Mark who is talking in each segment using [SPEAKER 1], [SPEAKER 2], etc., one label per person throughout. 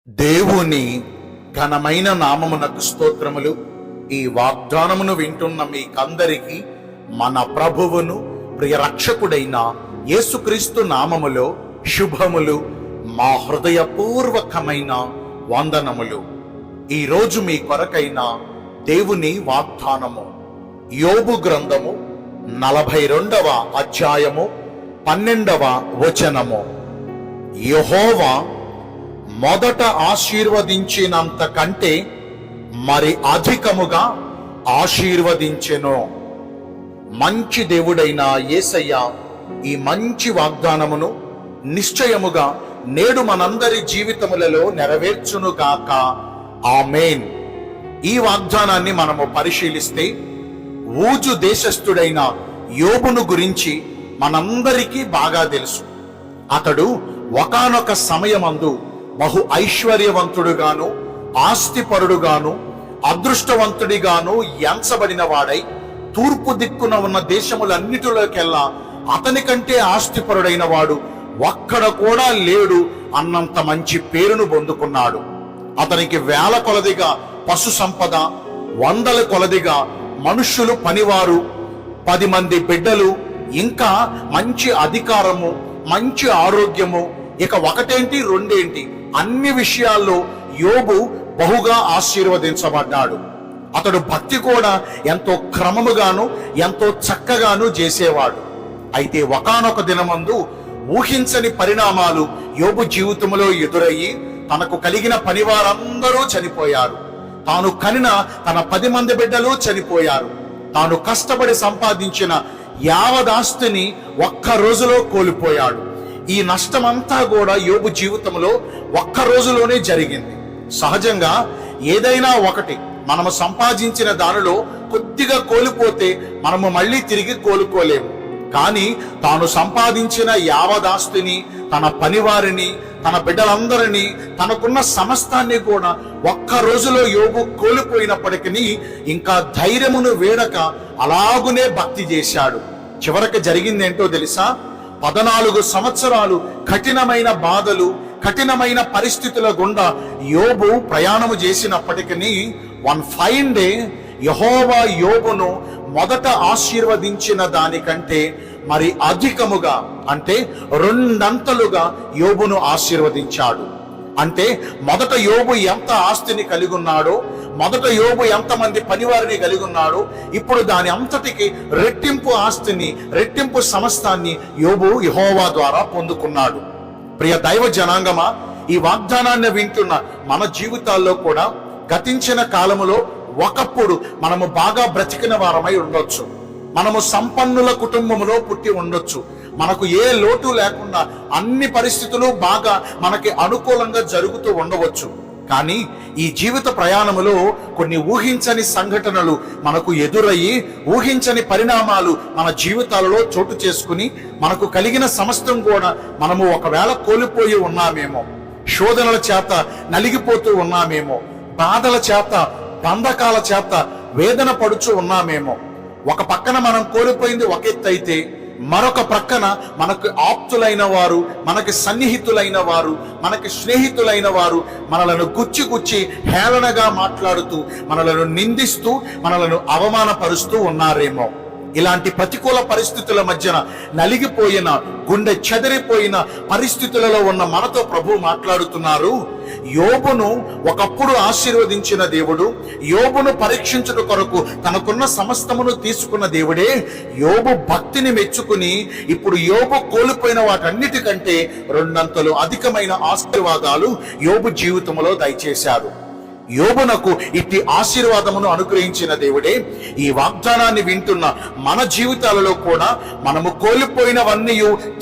[SPEAKER 1] దేవుని ఘనమైన నామమునకు స్తోత్రములు. ఈ వాగ్దానమును వింటున్న మీకందరికీ మన ప్రభువును ప్రియ రక్షకుడైన యేసుక్రీస్తు నామములో శుభములు, మా హృదయపూర్వకమైన వందనములు. ఈరోజు మీ కొరకైన దేవుని వాగ్దానము యోబు గ్రంథము 42వ అధ్యాయము 12వ వచనము. యెహోవా మొదట ఆశీర్వదించినంత కంటే మరి అధికముగా ఆశీర్వదించెను. మంచి దేవుడైన యేసయ్య ఈ మంచి వాగ్దానమును నిశ్చయముగా నేడు మనందరి జీవితములలో నెరవేర్చునుగాక. ఆమేన్. ఈ వాగ్దానాన్ని మనము పరిశీలిస్తే ఊజు దేశస్థుడైన యోబును గురించి మనందరికీ బాగా తెలుసు. అతడు ఒకానొక సమయమందు బహు ఐశ్వర్యవంతుడుగాను, ఆస్తిపరుడుగాను, అదృష్టవంతుడిగాను ఎంచబడిన వాడై తూర్పు దిక్కున ఉన్న దేశములన్నిటిలోకెల్లా అతని కంటే ఆస్తిపరుడైన వాడు ఒక్కడ కూడా లేడు అన్నంత మంచి పేరును పొందుకున్నాడు. అతనికి వేల కొలదిగా పశు సంపద, వందల కొలదిగా మనుష్యులు, పనివారు, 10 మంది బిడ్డలు, ఇంకా మంచి అధికారము, మంచి ఆరోగ్యము, ఇక ఒకటేంటి రెండేంటి అన్ని విషయాల్లో యోబు బహుగా ఆశీర్వదించబడ్డాడు. అతడు భక్తి కూడా ఎంతో క్రమముగాను ఎంతో చక్కగాను చేసేవాడు. అయితే ఒకానొక దినమందు ఊహించని పరిణామాలు యోబు జీవితంలో ఎదురయ్యి తనకు కలిగిన పనివారందరూ చనిపోయారు. తాను కనిన తన 10 మంది బిడ్డలు చనిపోయారు. తాను కష్టపడి సంపాదించిన యావదాస్తిని ఒక్క రోజులో కోల్పోయాడు. ఈ నష్టమంతా కూడా యోబు జీవితంలో ఒక్క రోజులోనే జరిగింది. సహజంగా ఏదైనా ఒకటి మనము సంపాదించిన దానిలో కొద్దిగా కోల్పోతే మనము మళ్ళీ తిరిగి కోలుకోలేము. కానీ తాను సంపాదించిన యావదాస్తిని, తన పనివారిని, తన బిడ్డలందరినీ, తనకున్న సమస్తాన్ని కూడా ఒక్క రోజులో యోబు కోల్పోయినప్పటికీ ఇంకా ధైర్యమును వీడక అలాగునే భక్తి చేశాడు. చివరికి జరిగిందేంటో తెలుసా? 14 సంవత్సరాలు కఠినమైన బాధలు, కఠినమైన పరిస్థితుల గుండా యోబు ప్రయాణము చేసినప్పటికీ వన్ ఫైన్ డే యెహోవా యోబును మొదట ఆశీర్వదించిన దానికంటే మరి అధికముగా, అంటే 2 అంతలుగా యోబును ఆశీర్వదించాడు. అంటే మొదట యోబు ఎంత ఆస్తిని కలిగి ఉన్నాడో, మొదట యోబు ఎంతమంది పనివారిని కలిగి ఉన్నాడో, ఇప్పుడు దాని అంతటికి రెట్టింపు ఆస్తిని, రెట్టింపు సమస్తాన్ని యోబు యెహోవా ద్వారా పొందుకున్నాడు. ప్రియ దైవ జనాంగమా, ఈ వాగ్దానాన్ని వింటున్న మన జీవితాల్లో కూడా గతించిన కాలములో ఒకప్పుడు మనము బాగా బ్రతికిన వారమై ఉండొచ్చు. మనము సంపన్నుల కుటుంబంలో పుట్టి ఉండొచ్చు. మనకు ఏ లోటు లేకుండా అన్ని పరిస్థితులు బాగా మనకి అనుకూలంగా జరుగుతూ ఉండవచ్చు. కానీ ఈ జీవిత ప్రయాణములో కొన్ని ఊహించని సంఘటనలు మనకు ఎదురయ్యి, ఊహించని పరిణామాలు మన జీవితాలలో చోటు చేసుకుని మనకు కలిగిన సమస్తం కూడా మనము ఒకవేళ కోల్పోయి ఉన్నామేమో, శోధనల చేత నలిగిపోతూ ఉన్నామేమో, బాధల చేత, బంధకాల చేత వేదన పడుచు ఉన్నామేమో. ఒక పక్కన మనం కోల్పోయింది ఒక ఎత్తు అయితే, మరొక ప్రక్కన మనకు ఆప్తులైన వారు, మనకి సన్నిహితులైన వారు, మనకి స్నేహితులైన వారు మనలను గుచ్చి హేళనగా మాట్లాడుతూ, మనలను నిందిస్తూ, మనలను అవమానపరుస్తూ ఉన్నారేమో. ఇలాంటి ప్రతికూల పరిస్థితుల మధ్యన నలిగిపోయిన, గుండె చెదిరిపోయిన పరిస్థితులలో ఉన్న మనతో ప్రభు మాట్లాడుతున్నారు. యోబును ఒకప్పుడు ఆశీర్వదించిన దేవుడు, యోబును పరీక్షించుట కొరకు తనకున్న సమస్తమును తీసుకున్న దేవుడే యోబు భక్తిని మెచ్చుకుని ఇప్పుడు యోబు కోల్పోయిన వాటన్నిటికంటే 2 అంతలు అధికమైన ఆశీర్వాదాలు యోబు జీవితంలో దయచేశాడు. యోబునకు ఇట్టి ఆశీర్వాదమును అనుగ్రహించిన దేవుడే ఈ వాగ్దానాన్ని వింటున్న మన జీవితాలలో కూడా మనము కోల్పోయినవన్నీ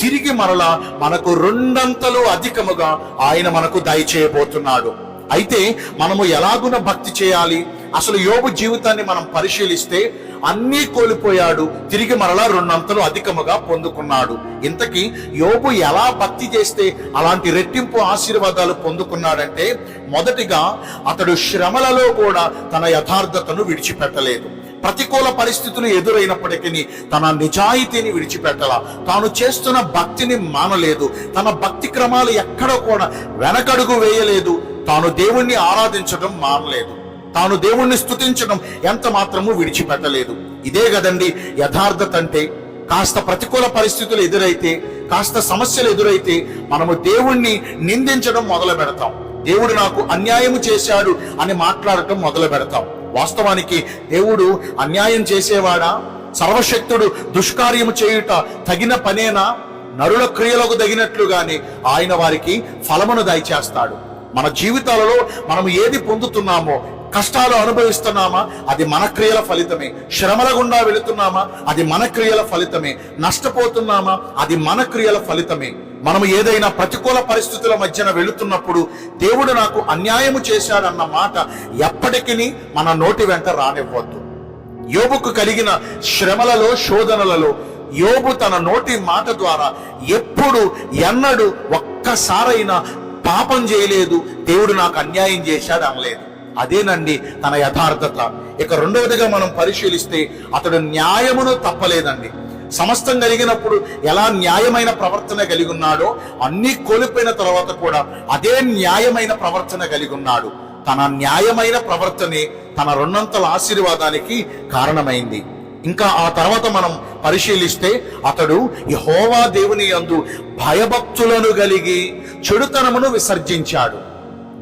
[SPEAKER 1] తిరిగి మరలా మనకు 2 అంతలు అధికముగా ఆయన మనకు దయచేయబోతున్నాడు. అయితే మనము ఎలాగున భక్తి చేయాలి? అసలు యోబు జీవితాన్ని మనం పరిశీలిస్తే అన్నీ కోల్పోయాడు, తిరిగి మరలా 2 అంతలు అధికముగా పొందుకున్నాడు. ఇంతకీ యోబు ఎలా భక్తి చేస్తే అలాంటి రెట్టింపు ఆశీర్వాదాలు పొందుకున్నాడంటే, మొదటిగా అతడు శ్రమలలో కూడా తన యథార్థతను విడిచిపెట్టలేదు. ప్రతికూల పరిస్థితులు ఎదురైనప్పటికీ తన నిజాయితీని విడిచిపెట్టల, తాను చేస్తున్న భక్తిని మానలేదు, తన భక్తి క్రమాలు ఎక్కడ కూడా వెనకడుగు వేయలేదు. తాను దేవుణ్ణి ఆరాధించడం మానలేదు, తాను దేవుణ్ణి స్తుతించడం ఎంత మాత్రము విడిచిపెట్టలేదు. ఇదే కదండి యథార్థత అంటే. కాస్త ప్రతికూల పరిస్థితులు ఎదురైతే, కాస్త సమస్యలు ఎదురైతే మనము దేవుణ్ణి నిందించడం మొదలు పెడతాం. దేవుడు నాకు అన్యాయం చేశాడు అని మాట్లాడటం మొదలు పెడతాం. వాస్తవానికి దేవుడు అన్యాయం చేసేవాడా? సర్వశక్తుడు దుష్కార్యము చేయుట తగిన పనేనా? నరుల క్రియలకు తగినట్లుగానే ఆయన వారికి ఫలమును దయచేస్తాడు. మన జీవితాలలో మనం ఏది పొందుతున్నామో, కష్టాలు అనుభవిస్తున్నామా, అది మన క్రియల ఫలితమే. శ్రమల గుండా వెళుతున్నామా, అది మన క్రియల ఫలితమే. నష్టపోతున్నామా, అది మన క్రియల ఫలితమే. మనము ఏదైనా ప్రతికూల పరిస్థితుల మధ్యన వెళుతున్నప్పుడు దేవుడు నాకు అన్యాయము చేశాడన్న మాట ఎప్పటికీ మన నోటి వెంట రానివ్వద్దు. యోబుకు కలిగిన శ్రమలలో, శోధనలలో యోబు తన నోటి మాట ద్వారా ఎప్పుడు ఎన్నడూ ఒక్కసారైనా పాపం చేయలేదు, దేవుడు నాకు అన్యాయం చేశాడు అనలేదు. అదేనండి తన యథార్థత. ఇక రెండవదిగా మనం పరిశీలిస్తే అతడు న్యాయమును తప్పలేదండి. సమస్తం కలిగినప్పుడు ఎలా న్యాయమైన ప్రవర్తన కలిగి ఉన్నాడో, అన్ని కోల్పోయిన తర్వాత కూడా అదే న్యాయమైన ప్రవర్తన కలిగి ఉన్నాడు. తన న్యాయమైన ప్రవర్తనే తన రెండంతల ఆశీర్వాదానికి కారణమైంది. ఇంకా ఆ తర్వాత మనం పరిశీలిస్తే అతడు యెహోవా దేవుని యందు భయభక్తులను కలిగి చెడుతనమును విసర్జించాడు.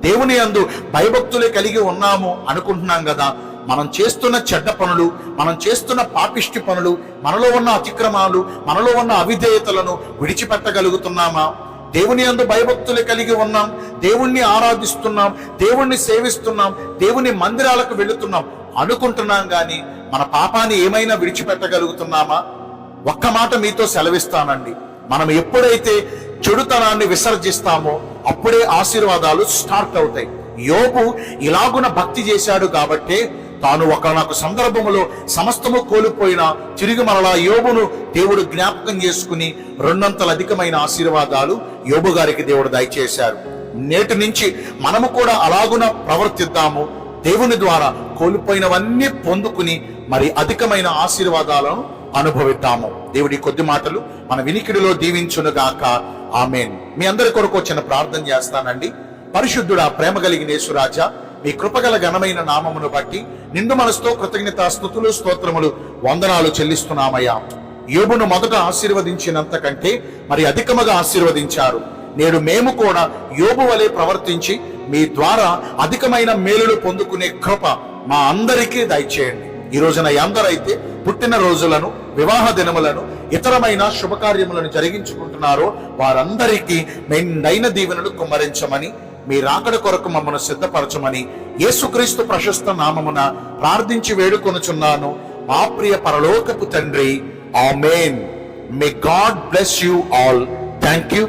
[SPEAKER 1] దేవుని యందు భయభక్తులే కలిగి ఉన్నాము అనుకుంటున్నాం కదా, మనం చేస్తున్న చెడ్డ పనులు, మనం చేస్తున్న పాపిష్టి పనులు, మనలో ఉన్న అతిక్రమాలు, మనలో ఉన్న అవిధేయతలను విడిచిపెట్టగలుగుతున్నామా? దేవుని యందు భయభక్తులు కలిగి ఉన్నాం, దేవుణ్ణి ఆరాధిస్తున్నాం, దేవుణ్ణి సేవిస్తున్నాం, దేవుని మందిరాలకు వెళుతున్నాం అనుకుంటున్నాం, కానీ మన పాపాన్ని ఏమైనా విడిచిపెట్టగలుగుతున్నామా? ఒక్క మాట మీతో సెలవిస్తానండి, మనం ఎప్పుడైతే చెడుతనాన్ని విసర్జిస్తామో అప్పుడే ఆశీర్వాదాలు స్టార్ట్ అవుతాయి. యోబు ఇలాగున భక్తి చేశాడు కాబట్టి తాను ఒకనొక సందర్భములో సమస్తము కోల్పోయినా తిరిగి మరలా యోబును దేవుడు జ్ఞాపకం చేసుకుని రెండంతల అధికమైన ఆశీర్వాదాలు యోబు గారికి దేవుడు దయచేశారు. నేటి నుంచి మనము కూడా అలాగున ప్రవర్తిద్దాము. దేవుని ద్వారా కోల్పోయినవన్నీ పొందుకుని మరి అధికమైన ఆశీర్వాదాలను అనుభవిద్దాము. దేవుడి కొద్ది మాటలు మన వినికిడిలో దీవించునుగాక. ఆమేన్. మీ అందరి కొరకు చిన్న ప్రార్థన చేస్తానండి. పరిశుద్ధుడా, ప్రేమ కలిగిన యేసురాజా, మీ కృపగల ఘనమైన నామమును బట్టి నిండు మనసుతో కృతజ్ఞతా స్తుతులు, స్తోత్రములు, వందనాలు చెల్లిస్తున్నామయ్యా. యోబును మొదట ఆశీర్వదించినంత కంటే మరి అధికముగా ఆశీర్వదించారు. నేడు మేము కూడా యోబు వలె ప్రవర్తించి మీ ద్వారా అధికమైన మేలులు పొందుకునే కృప మా అందరికీ దయచేయండి. ఈ రోజున ఎందరైతే పుట్టిన రోజులను, వివాహ దినములను, ఇతరమైన శుభకార్యములను జరిగించుకుంటున్నారో వారందరికీ మెండైన దీవెనలు కుమ్మరించమని, మీ రాకడ కొరకు మమ్మను సిద్ధపరచమని యేసుక్రీస్తు ప్రశస్త నామమున ప్రార్థించి వేడుకొనుచున్నాను మా ప్రియ పరలోకపు తండ్రి. Amen. May God bless you all. Thank you.